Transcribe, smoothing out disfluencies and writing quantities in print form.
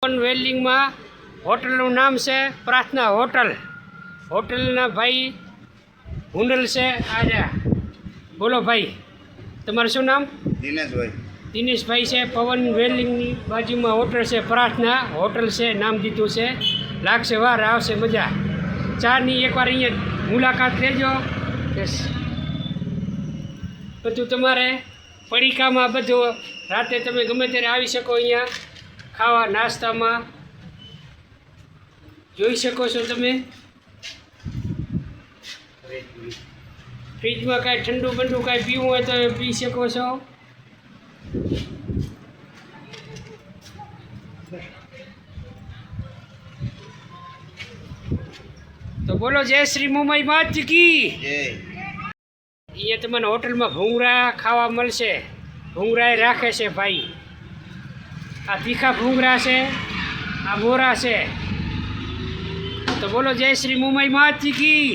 વેલ્ડિંગમાં હોટલનું નામ છે પ્રાર્થના હોટલ. હોટલના ભાઈ હુંડલ છે. આજે બોલો ભાઈ, તમારું શું નામ? દિનેશભાઈ. દિનેશભાઈ છે. પવન વેલ્ડિંગની બાજુમાં હોટલ છે પ્રાર્થના હોટલ છે, નામ દીધું છે. લાગશે વાર, આવશે મજા. ચાની એકવાર અહીંયા મુલાકાત લેજો. બધું તમારે પડીકામાં બધું રાતે તમે ગમે ત્યારે આવી શકો, અહીંયા ખાવા નાસ્તામાં જોઈ શકો છો તમે. ફ્રીજમાં કાંઈ ઠંડુ બંડુ કાંઈ પીવું હોય તો પી શકો છો. તો બોલો જય શ્રી મુંબઈ માત કી. અહીંયા તમને હોટલમાં ભૂંગળા ખાવા મળશે. ભૂંગળા રાખે છે ભાઈ. આ તીખા ભૂંગળા છે, આ મોરા છે. તો બોલો જય શ્રી મુંબઈ માત કી.